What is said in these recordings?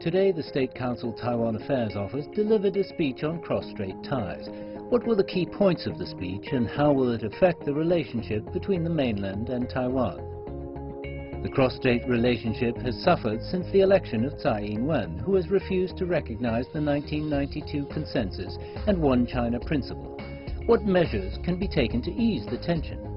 Today, the State Council Taiwan Affairs Office delivered a speech on cross-strait ties. What were the key points of the speech, and how will it affect the relationship between the mainland and Taiwan? The cross-strait relationship has suffered since the election of Tsai Ing-wen, who has refused to recognize the 1992 consensus and One-China-Principle. What measures can be taken to ease the tension?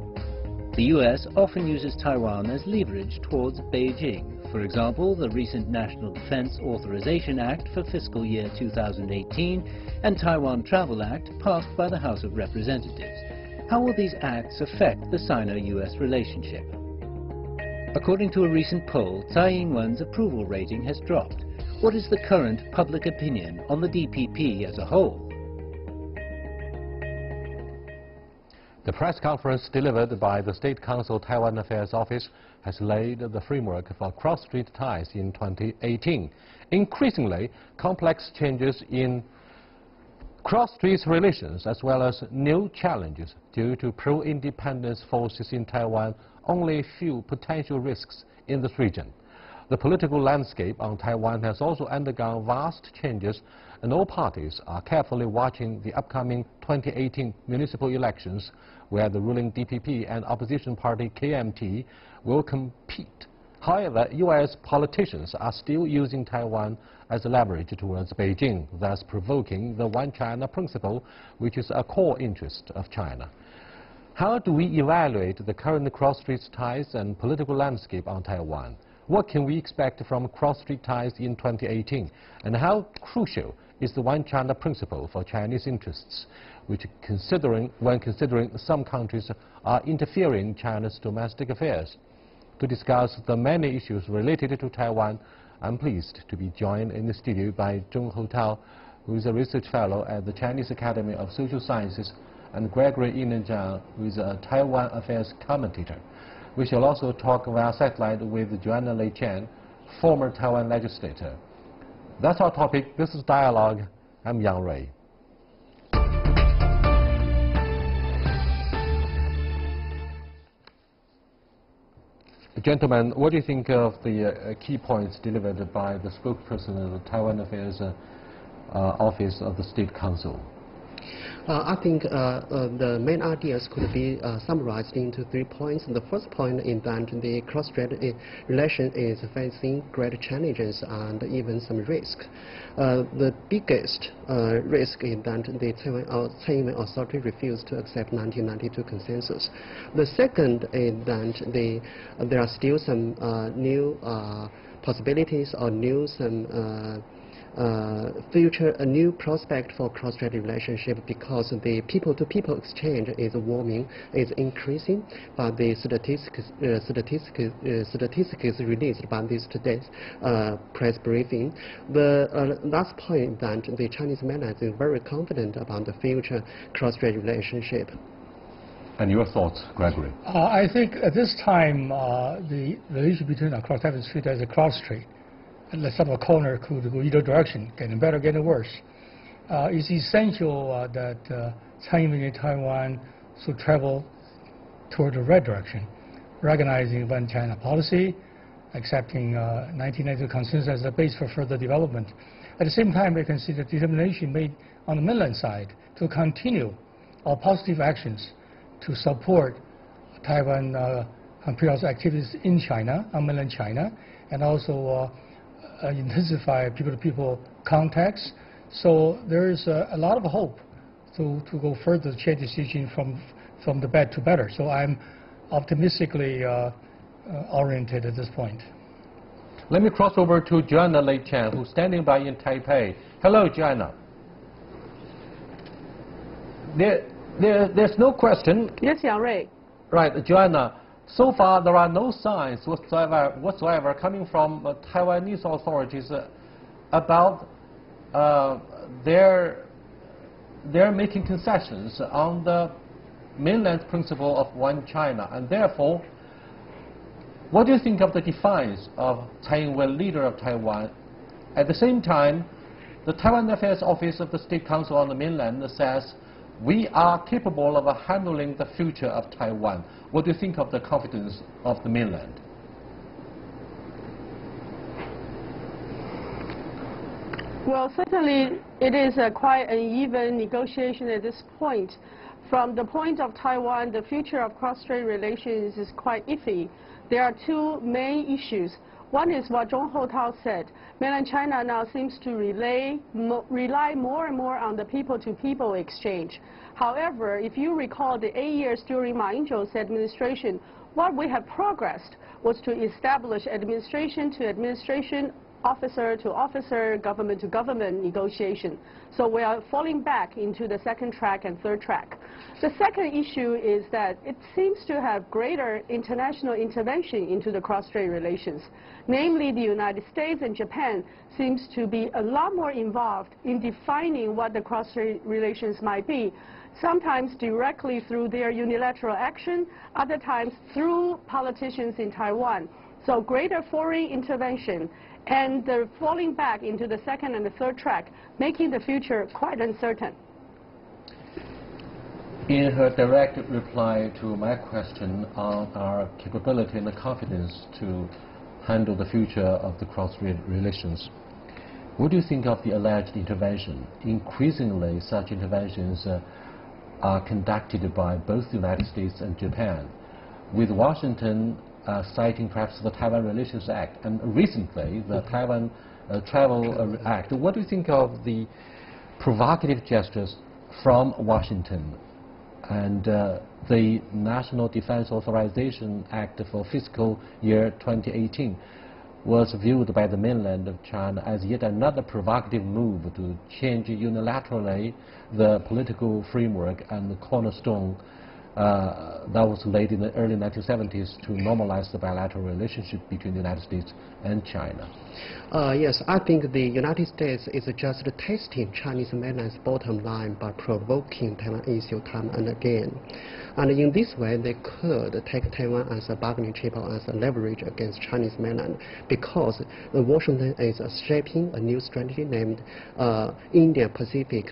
The U.S. often uses Taiwan as leverage towards Beijing. For example, the recent National Defense Authorization Act for fiscal year 2018 and Taiwan Travel Act passed by the House of Representatives. How will these acts affect the Sino-U.S. relationship? According to a recent poll, Tsai Ing-wen's approval rating has dropped. What is the current public opinion on the DPP as a whole? The press conference delivered by the State Council Taiwan Affairs Office has laid the framework for cross-strait ties in 2018. Increasingly complex changes in cross-strait relations, as well as new challenges due to pro-indepedence forces in Taiwan, only few potential risks in this region. The political landscape on Taiwan has also undergone vast changes, and all parties are carefully watching the upcoming 2018 municipal elections, where the ruling DPP and opposition party KMT will compete. However, U.S. politicians are still using Taiwan as a leverage towards Beijing, thus provoking the One-China-Principle, which is a core interest of China. How do we evaluate the current cross-strait ties and political landscape on Taiwan? What can we expect from cross-strait ties in 2018? And how crucial is the One-China-Principle for Chinese interests, which when considering some countries are interfering in China's domestic affairs? To discuss the many issues related to Taiwan, I'm pleased to be joined in the studio by Zhong Hotao, who is a research fellow at the Chinese Academy of Social Sciences, and Gregory Yinan, who is a Taiwan affairs commentator. We shall also talk via satellite with Joanna Lei Chen, former Taiwan legislator. That's our topic. This is Dialogue. I'm Yang Rui. Gentlemen, what do you think of the key points delivered by the spokesperson of the Taiwan Affairs Office of the State Council? I think the main ideas could be summarized into 3 points. The first point is that the cross-strait relation is facing great challenges and even some risk. The biggest risk is that the Taiwan authority refused to accept 1992 consensus. The second is that there are still some new possibilities or a new prospect for cross-strait relationship, because the people-to-people exchange is warming, is increasing, but the statistics released by this today's press briefing. The last point that the Chinese mainland is very confident about the future cross-strait relationship. And your thoughts, Gregory? I think at this time the relationship between a cross-strait is treated as a cross-strait. Unless some corner could go either direction, getting better, getting worse. It's essential that Taiwan and Taiwan should travel toward the right direction, recognizing One-China policy, accepting 1992 consensus as a base for further development. At the same time, we consider determination made on the mainland side to continue our positive actions to support Taiwan imperial activities in China, on mainland China, and also intensify people-to-people contacts. So there is a lot of hope to go further to change the situation from the bad to better. So I'm optimistically oriented at this point. Let me cross over to Joanna Lei Chen, who's standing by in Taipei. Hello, Joanna. There's no question. Yes, Yang Rui. Right, Joanna. So far, there are no signs whatsoever coming from Taiwanese authorities about their making concessions on the mainland principle of one China. And therefore, what do you think of the defiance of Tsai Ing-wen, leader of Taiwan? At the same time, the Taiwan Affairs Office of the State Council on the mainland says, we are capable of handling the future of Taiwan. What do you think of the confidence of the mainland? Well, certainly it is a quite uneven negotiation at this point. From the point of Taiwan, the future of cross-strait relations is quite iffy. There are two main issues. One is what Zhong Houtao said. Mainland China now seems to rely more and more on the people-to-people exchange. However, if you recall the 8 years during Ma Ying-jeou's administration, what we have progressed was to establish administration-to-administration, officer-to-officer, government-to-government negotiation. So we are falling back into the second track and third track. The second issue is that it seems to have greater international intervention into the cross-strait relations. Namely, the United States and Japan seems to be a lot more involved in defining what the cross-strait relations might be, sometimes directly through their unilateral action, other times through politicians in Taiwan. So greater foreign intervention and the falling back into the second and the third track, making the future quite uncertain. In her direct reply to my question on our capability and the confidence to handle the future of the cross-strait relations, what do you think of the alleged intervention? Increasingly, such interventions are conducted by both the United States and Japan, with Washington citing perhaps the Taiwan Relations Act, and recently the Taiwan Travel Act. What do you think of the provocative gestures from Washington and the National Defense Authorization Act for fiscal year 2018 was viewed by the mainland of China as yet another provocative move to change unilaterally the political framework and the cornerstone that was laid in the early 1970s to normalize the bilateral relationship between the United States and China? Yes, I think the United States is just testing Chinese mainland's bottom line by provoking Taiwan issue time and again. And in this way, they could take Taiwan as a bargaining chip or as a leverage against Chinese mainland, because Washington is shaping a new strategy named Indo-Pacific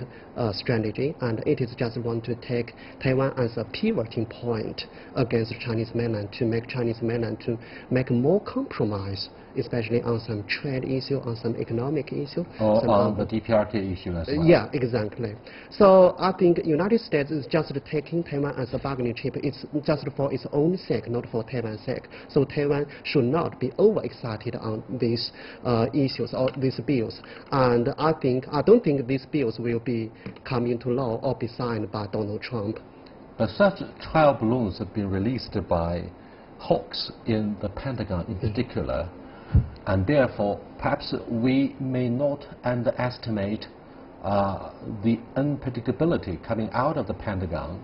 strategy, and it is just want to take Taiwan as a pivoting point against Chinese mainland to make Chinese mainland to make more compromise, especially on some trade issue, on some economic issue. Or on the DPRK issue as well. Yeah, exactly. So I think United States is just taking Taiwan as a bargaining chip. It's just for its own sake, not for Taiwan's sake. So Taiwan should not be overexcited on these issues or these bills. And I don't think these bills will be come into law or be signed by Donald Trump. But such trial balloons have been released by hawks in the Pentagon in particular, and therefore perhaps we may not underestimate the unpredictability coming out of the Pentagon,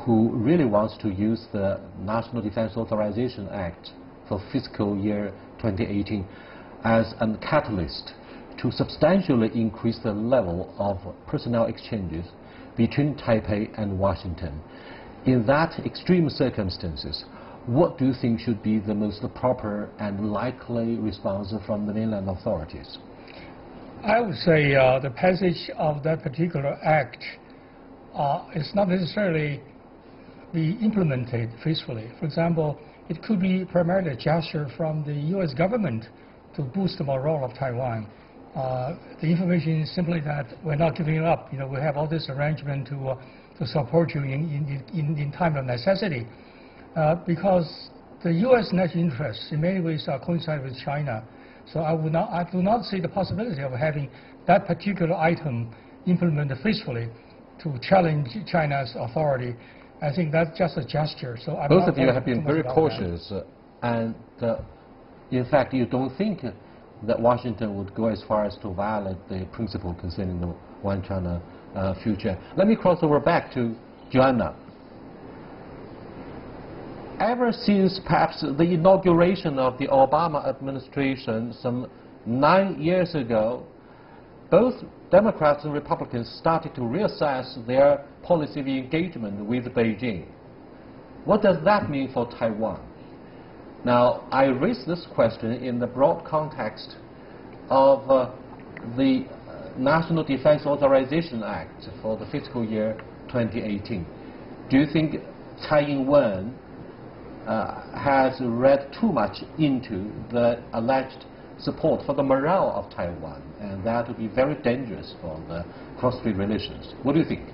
who really wants to use the National Defense Authorization Act for fiscal year 2018 as a catalyst to substantially increase the level of personnel exchanges between Taipei and Washington. In that extreme circumstances, what do you think should be the most proper and likely response from the mainland authorities? I would say the passage of that particular act is not necessarily be implemented peacefully. For example, it could be primarily a gesture from the U.S. government to boost the morale of Taiwan. The information is simply that we're not giving it up. You know, we have all this arrangement to support you in time of necessity. Because the U.S. national interests in many ways coincide with China. So I do not see the possibility of having that particular item implemented peacefully to challenge China's authority. I think that's just a gesture. So both of you have been very cautious, and in fact, you don't think that Washington would go as far as to violate the principle concerning the One China future. Let me cross over back to Joanna. Ever since perhaps the inauguration of the Obama administration some 9 years ago, both Democrats and Republicans started to reassess their policy of engagement with Beijing. What does that mean for Taiwan? Now, I raise this question in the broad context of the National Defense Authorization Act for the fiscal year 2018. Do you think Tsai Ing-wen has read too much into the alleged support for the morale of Taiwan, and that would be very dangerous for the cross-strait relations. What do you think?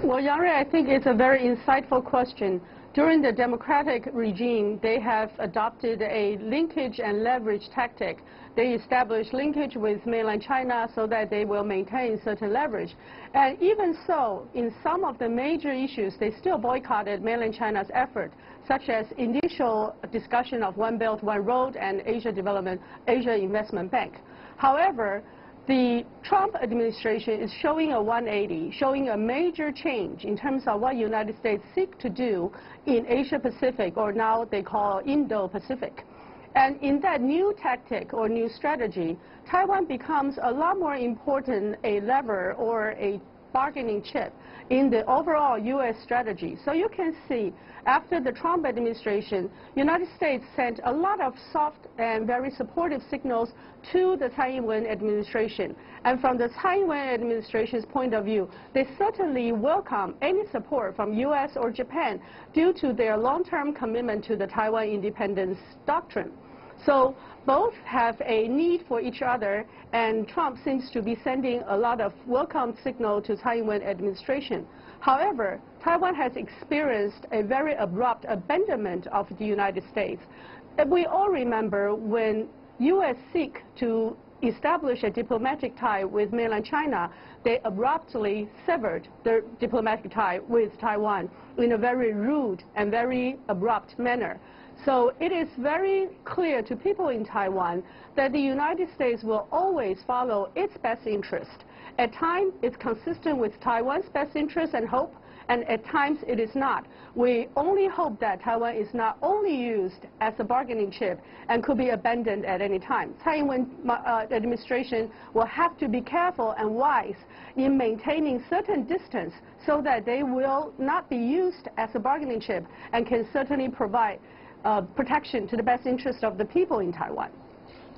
Well, Yang-Rui, I think it's a very insightful question. During the democratic regime, they have adopted a linkage and leverage tactic. They establish linkage with mainland China so that they will maintain certain leverage. And even so, in some of the major issues, they still boycotted mainland China's effort, such as initial discussion of One Belt, One Road and Asia Investment Bank. However, the Trump administration is showing a 180, showing a major change in terms of what United States seek to do in Asia-Pacific, or now they call Indo-Pacific. And in that new tactic or new strategy, Taiwan becomes a lot more important a lever or a bargaining chip in the overall U.S. strategy. So you can see, after the Trump administration, United States sent a lot of soft and very supportive signals to the Tsai Ing-wen administration. And from the Tsai Ing-wen administration's point of view, they certainly welcome any support from U.S. or Japan due to their long-term commitment to the Taiwan independence doctrine. So both have a need for each other, and Trump seems to be sending a lot of welcome signal to Tsai Ing-wen administration. However, Taiwan has experienced a very abrupt abandonment of the United States. We all remember when U.S. seek to establish a diplomatic tie with mainland China, they abruptly severed their diplomatic tie with Taiwan in a very rude and very abrupt manner. So it is very clear to people in Taiwan that the United States will always follow its best interest. At times, it's consistent with Taiwan's best interest and hope, and at times it is not. We only hope that Taiwan is not only used as a bargaining chip and could be abandoned at any time. Tsai Ing-wen administration will have to be careful and wise in maintaining certain distance so that they will not be used as a bargaining chip and can certainly provide protection to the best interest of the people in Taiwan.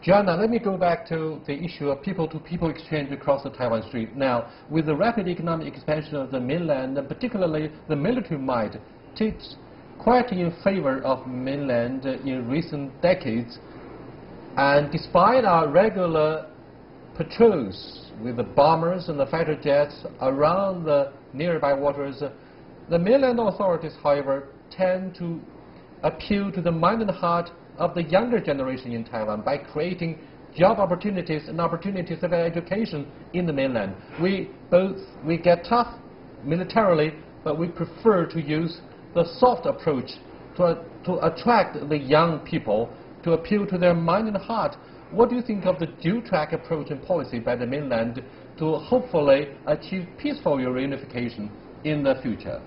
Joanna, let me go back to the issue of people-to-people exchange across the Taiwan Strait. Now, with the rapid economic expansion of the mainland, and particularly the military might, takes quite in favor of mainland in recent decades. And despite our regular patrols with the bombers and the fighter jets around the nearby waters, the mainland authorities, however, tend to appeal to the mind and heart of the younger generation in Taiwan by creating job opportunities and opportunities of education in the mainland. We get tough militarily, but we prefer to use the soft approach to attract the young people, to appeal to their mind and heart. What do you think of the dual-track approach and policy by the mainland to hopefully achieve peaceful reunification in the future?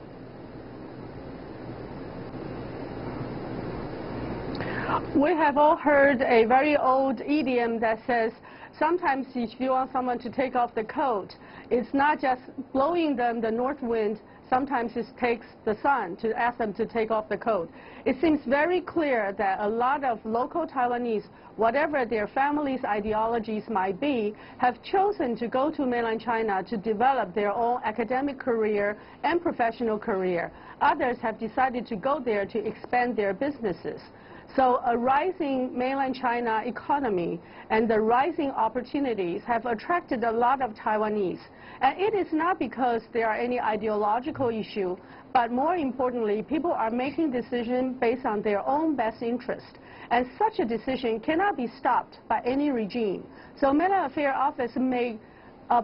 We have all heard a very old idiom that says, sometimes if you want someone to take off the coat, it's not just blowing them the north wind, sometimes it takes the sun to ask them to take off the coat. It seems very clear that a lot of local Taiwanese, whatever their families' ideologies might be, have chosen to go to mainland China to develop their own academic career and professional career. Others have decided to go there to expand their businesses. So a rising mainland China economy and the rising opportunities have attracted a lot of Taiwanese. And it is not because there are any ideological issue, but more importantly, people are making decisions based on their own best interest. And such a decision cannot be stopped by any regime. So Mainland Affairs Office may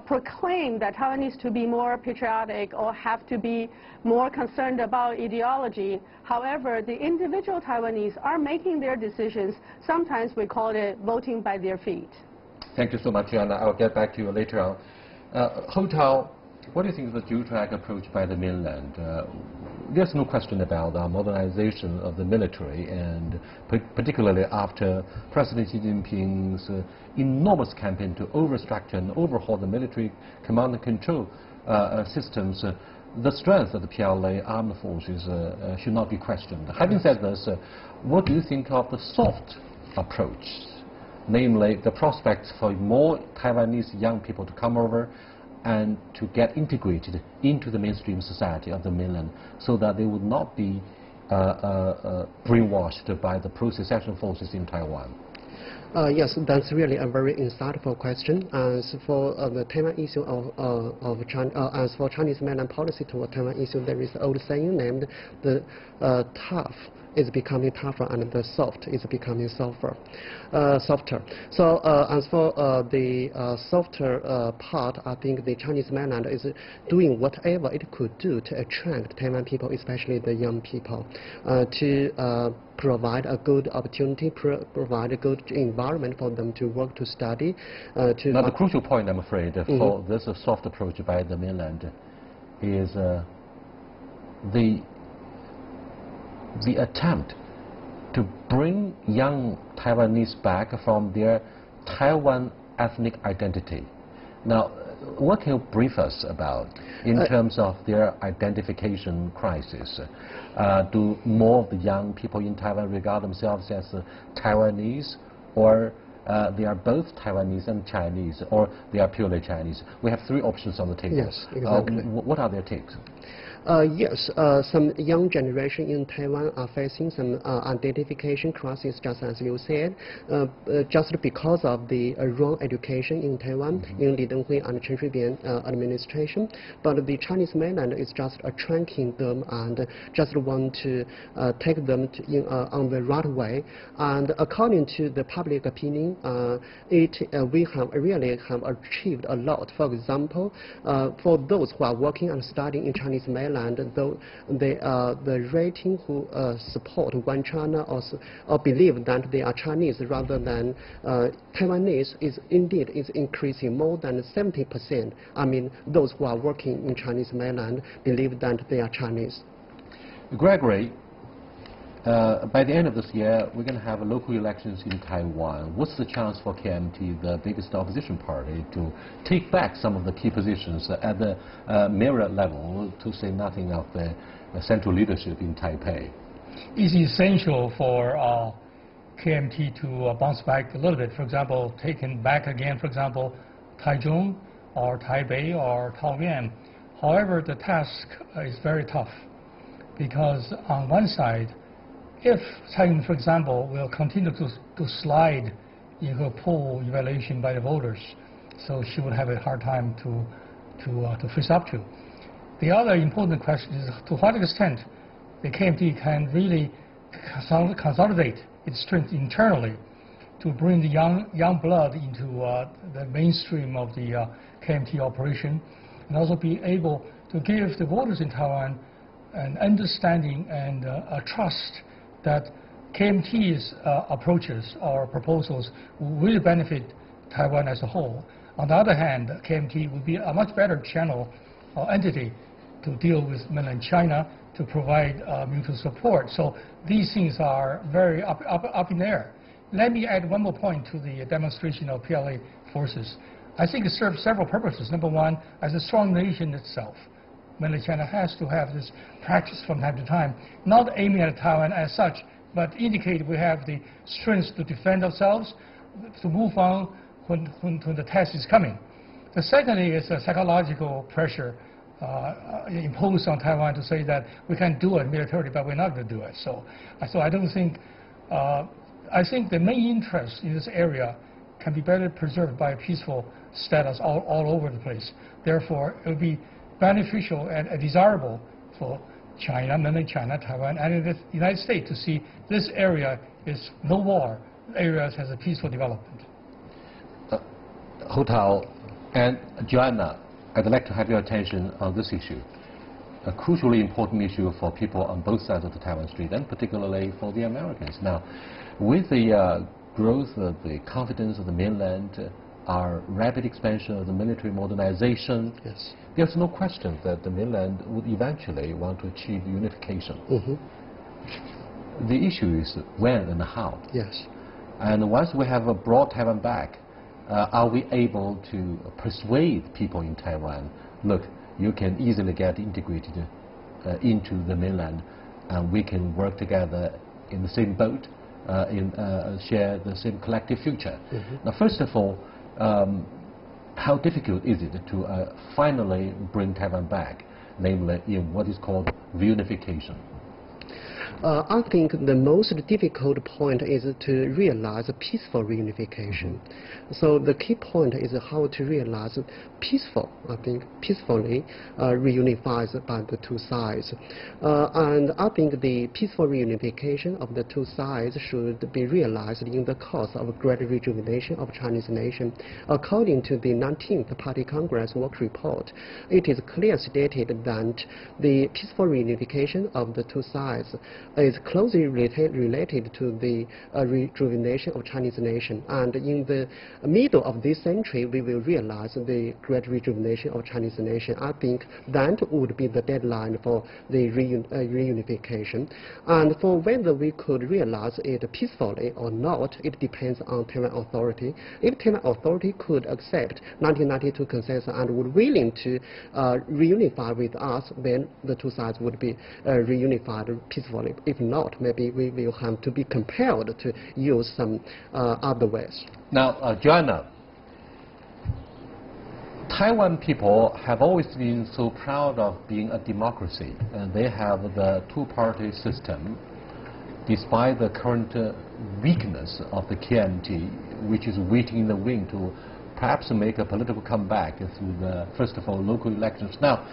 proclaim that Taiwan needs to be more patriotic or have to be more concerned about ideology. However, the individual Taiwanese are making their decisions. Sometimes we call it voting by their feet. Thank you so much, Joanna. I'll get back to you later on. Hotel, what do you think of the dual-track approach by the mainland? There's no question about the modernization of the military, and particularly after President Xi Jinping's enormous campaign to overstructure and overhaul the military command and control systems, the strength of the PLA armed forces should not be questioned. Having said this, what do you think of the soft approach, namely the prospects for more Taiwanese young people to come over and to get integrated into the mainstream society of the mainland, so that they would not be brainwashed by the pro-secession forces in Taiwan? Yes, that's really a very insightful question. As for the Taiwan issue of China, as for Chinese mainland policy toward Taiwan issue, there is an old saying named the tough is becoming tougher and the soft is becoming softer. So as for the softer part, I think the Chinese mainland is doing whatever it could do to attract Taiwan people, especially the young people, to provide a good opportunity, provide a good environment for them to work, to study. Now the crucial point, I'm afraid, for this soft approach by the mainland is the attempt to bring young Taiwanese back from their Taiwan ethnic identity. Now, what can you brief us about in terms of their identification crisis? Do more of the young people in Taiwan regard themselves as Taiwanese, or they are both Taiwanese and Chinese, or they are purely Chinese? We have three options on the table. Yes, exactly. What are their takes? Yes, some young generation in Taiwan are facing some identification crisis, just as you said, just because of the wrong education in Taiwan, in Li Denghui and Chen Shui-bian administration. But the Chinese mainland is just attracting them and just want to take them on the right way. And according to the public opinion, we have really achieved a lot. For example, for those who are working and studying in Chinese mainland, though the rating who support One China or believe that they are Chinese rather than Taiwanese is increasing more than 70%. I mean, those who are working in Chinese mainland believe that they are Chinese. Gregory, by the end of this year, we're going to have local elections in Taiwan. What's the chance for KMT, the biggest opposition party, to take back some of the key positions at the mirror level, to say nothing of the central leadership in Taipei? It's essential for KMT to bounce back a little bit. For example, taking back again, for example, Taichung or Taipei or Taoyuan. However, the task is very tough, because on one side, if Taiwan, for example, will continue to slide in her poll evaluation by the voters, so she would have a hard time to face up to. The other important question is to what extent the KMT can really consolidate its strength internally to bring the young blood into the mainstream of the KMT operation, and also be able to give the voters in Taiwan an understanding and a trust that KMT's approaches or proposals will benefit Taiwan as a whole. On the other hand, KMT would be a much better channel or entity to deal with mainland China, to provide mutual support. So these things are very up in the air. Let me add one more point to the demonstration of PLA forces. I think it serves several purposes. Number one, as a strong nation itself, mainland China has to have this practice from time to time, not aiming at Taiwan as such, but indicate we have the strength to defend ourselves, to move on when the test is coming. The second is a psychological pressure imposed on Taiwan to say that we can do it militarily, but we're not going to do it. So I don't think, I think the main interest in this area can be better preserved by a peaceful status all over the place. Therefore, it would be beneficial and desirable for China, mainland China, Taiwan, and the United States to see this area is no war. The area has a peaceful development. Ho Tao and Joanna, I'd like to have your attention on this issue, a crucially important issue for people on both sides of the Taiwan Strait, and particularly for the Americans. Now, with the growth of the confidence of the mainland, our rapid expansion of the military modernization, yes, there's no question that the mainland would eventually want to achieve unification. The issue is when and how. Yes. And once we have brought Taiwan back, are we able to persuade people in Taiwan, look, you can easily get integrated into the mainland, and we can work together in the same boat, share the same collective future. Now, first of all, how difficult is it to finally bring Taiwan back, namely in what is called reunification? I think the most difficult point is to realize a peaceful reunification. So the key point is how to realize peacefully reunifies by the two sides. And I think the peaceful reunification of the two sides should be realized in the course of a great rejuvenation of Chinese nation. According to the 19th Party Congress work report, it is clearly stated that the peaceful reunification of the two sides is closely related to the rejuvenation of Chinese nation. And in the middle of this century, we will realize the great rejuvenation of Chinese nation. I think that would be the deadline for the reunification. And for whether we could realize it peacefully or not, it depends on Taiwan authority. If Taiwan authority could accept 1992 consensus and would willing to reunify with us, then the two sides would be reunified peacefully. If not, maybe we will have to be compelled to use some other ways. Now, Joanna, Taiwan people have always been so proud of being a democracy, and they have the two-party system, despite the current weakness of the KMT, which is waiting in the wing to perhaps make a political comeback through the, first of all, local elections. Now,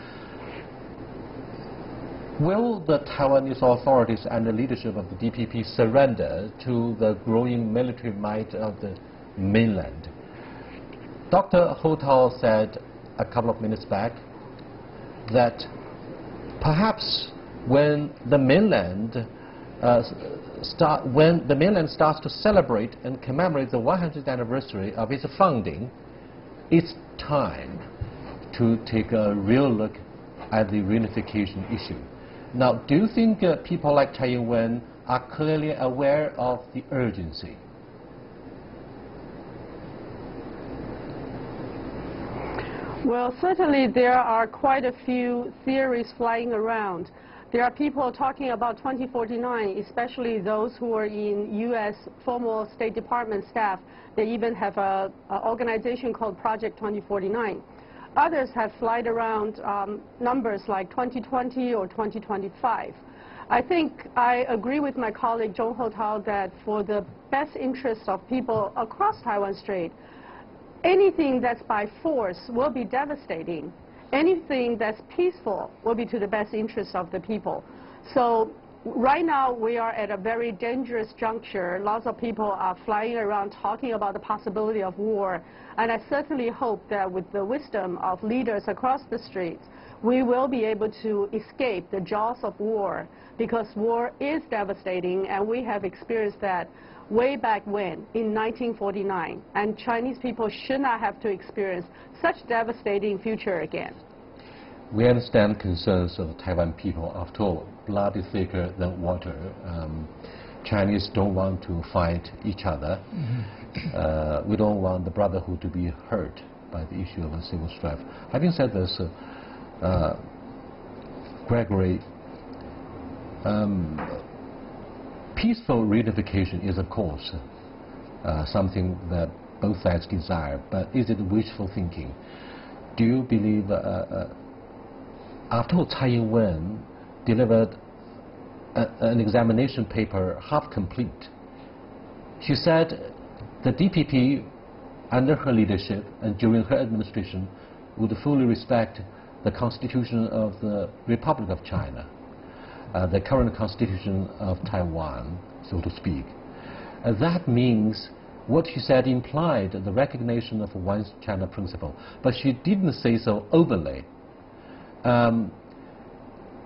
will the Taiwanese authorities and the leadership of the DPP surrender to the growing military might of the mainland? Dr. Hotao said a couple of minutes back that perhaps when the mainland starts to celebrate and commemorate the 100th anniversary of its founding, it's time to take a real look at the reunification issue. Now, do you think people like Tsai Ing-wen are clearly aware of the urgency? Well, certainly there are quite a few theories flying around. There are people talking about 2049, especially those who are in U.S. former State Department staff. They even have an organization called Project 2049. Others have flied around numbers like 2020 or 2025. I think I agree with my colleague Zhong Hotao that for the best interests of people across Taiwan Strait, anything that's by force will be devastating. Anything that's peaceful will be to the best interest of the people. So right now we are at a very dangerous juncture. Lots of people are flying around talking about the possibility of war. And I certainly hope that with the wisdom of leaders across the street, we will be able to escape the jaws of war, because war is devastating, and we have experienced that way back when, in 1949, and Chinese people should not have to experience such devastating future again. We understand concerns of Taiwan people. After all, blood is thicker than water. Chinese don't want to fight each other. We don't want the brotherhood to be hurt by the issue of a civil strife. Having said this, Gregory, peaceful reunification is, of course, something that both sides desire, but is it wishful thinking? Do you believe, after all, Tsai Ing-wen delivered an examination paper half complete? She said the DPP, under her leadership and during her administration, would fully respect the Constitution of the Republic of China, the current Constitution of Taiwan, so to speak. That means what she said implied the recognition of One-ChinaPrinciple, but she didn't say so openly.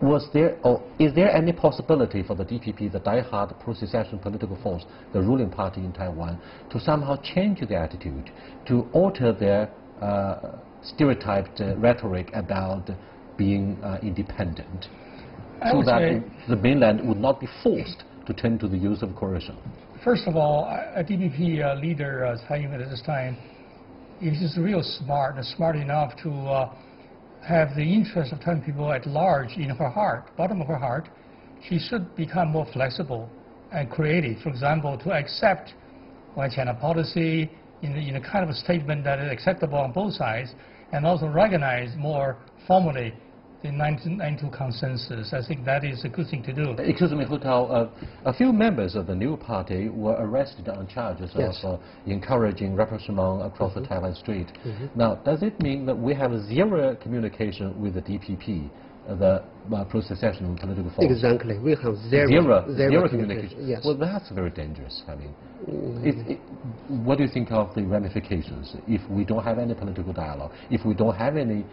Was there, or is there any possibility for the DPP, the die-hard pro-secession political force, the ruling party in Taiwan, to somehow change their attitude, to alter their stereotyped rhetoric about being independent, so that the mainland would not be forced to turn to the use of coercion? First of all, a DPP leader, Tsai Ing-wen at this time, is just real smart, and smart enough to have the interest of Taiwan people at large in her heart, bottom of her heart. She should become more flexible and creative. For example, to accept One China policy in a kind of a statement that is acceptable on both sides, and also recognize more formally the 1992 consensus. I think that is a good thing to do. Excuse me, Hu Tao, a few members of the new party were arrested on charges of encouraging rapprochement across the Taiwan Strait. Now, does it mean that we have zero communication with the DPP, the pro-secession political force? Exactly. We have zero communication. Yes. Well, that's very dangerous. I mean, what do you think of the ramifications if we don't have any political dialogue, if we don't have any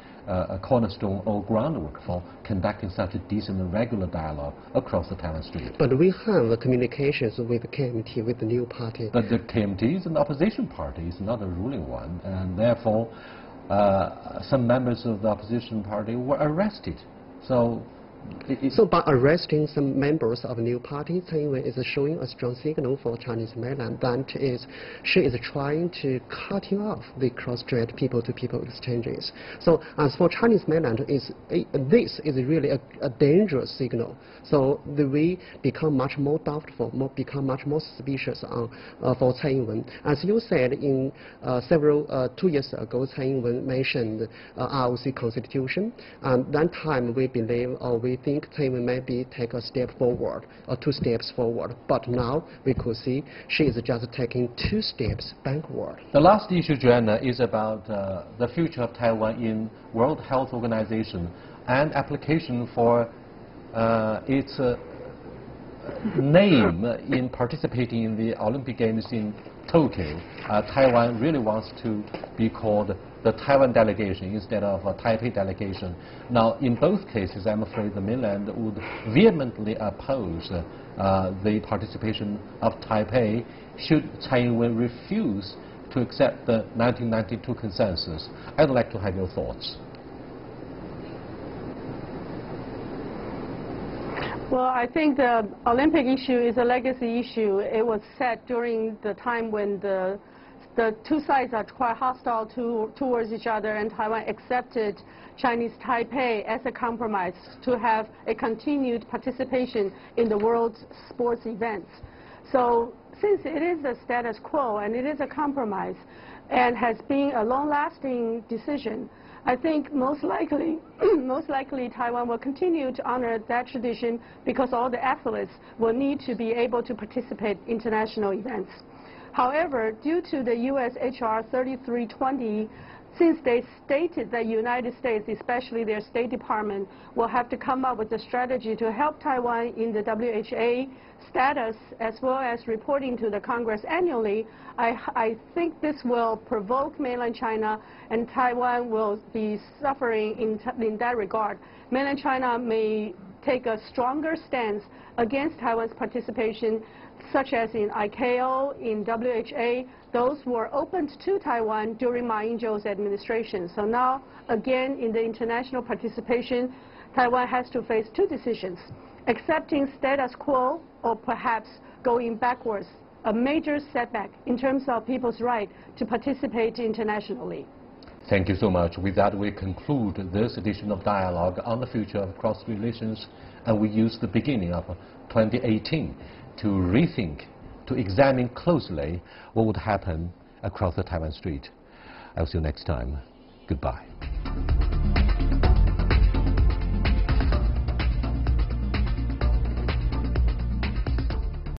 cornerstone or groundwork for conducting such a decent and regular dialogue across the Taiwan Strait? But we have communications with the KMT, with the new party. But the KMT is an opposition party, it's not a ruling one, and therefore some members of the opposition party were arrested. So by arresting some members of a new party, Tsai Ing-wen is showing a strong signal for Chinese mainland that she is trying to cutting off the cross-strait people-to-people exchanges. So as for Chinese mainland, this is really a dangerous signal. So we become much more doubtful, become much more suspicious for Tsai Ing-wen. As you said, in 2 years ago, Tsai Ing-wen mentioned ROC Constitution, and that time we believe or we think Tsai Ing-wen maybe take a step forward or 2 steps forward. But now we could see she is just taking 2 steps backward. The last issue, Joanna, is about the future of Taiwan in World Health Organization and application for its name in participating in the Olympic Games in Tokyo. Taiwan really wants to be called the Taiwan delegation instead of a Taipei delegation. Now, in both cases, I'm afraid the mainland would vehemently oppose the participation of Taipei should Tsai Ing-wen refuse to accept the 1992 consensus. I'd like to have your thoughts. Well, I think the Olympic issue is a legacy issue. It was set during the time when the 2 sides are quite hostile towards each other, and Taiwan accepted Chinese Taipei as a compromise to have a continued participation in the world sports events. So since it is a status quo and it is a compromise and has been a long-lasting decision, I think most likely Taiwan will continue to honor that tradition because all the athletes will need to be able to participate in international events. However, due to the U.S. H.R. 3320, since they stated that United States, especially their State Department, will have to come up with a strategy to help Taiwan in the WHO status as well as reporting to the Congress annually, I think this will provoke mainland China, and Taiwan will be suffering in that regard. Mainland China may take a stronger stance against Taiwan's participation, such as in ICAO, in WHO. Those were opened to Taiwan during Ma Ying-jeou's administration. So now, again, in the international participation, Taiwan has to face 2 decisions: accepting status quo or perhaps going backwards, a major setback in terms of people's right to participate internationally. Thank you so much. With that, we conclude this edition of Dialogue on the Future of Cross-Strait Relations, and we use the beginning of 2018 to rethink, to examine closely what would happen across the Taiwan Strait. I'll see you next time. Goodbye.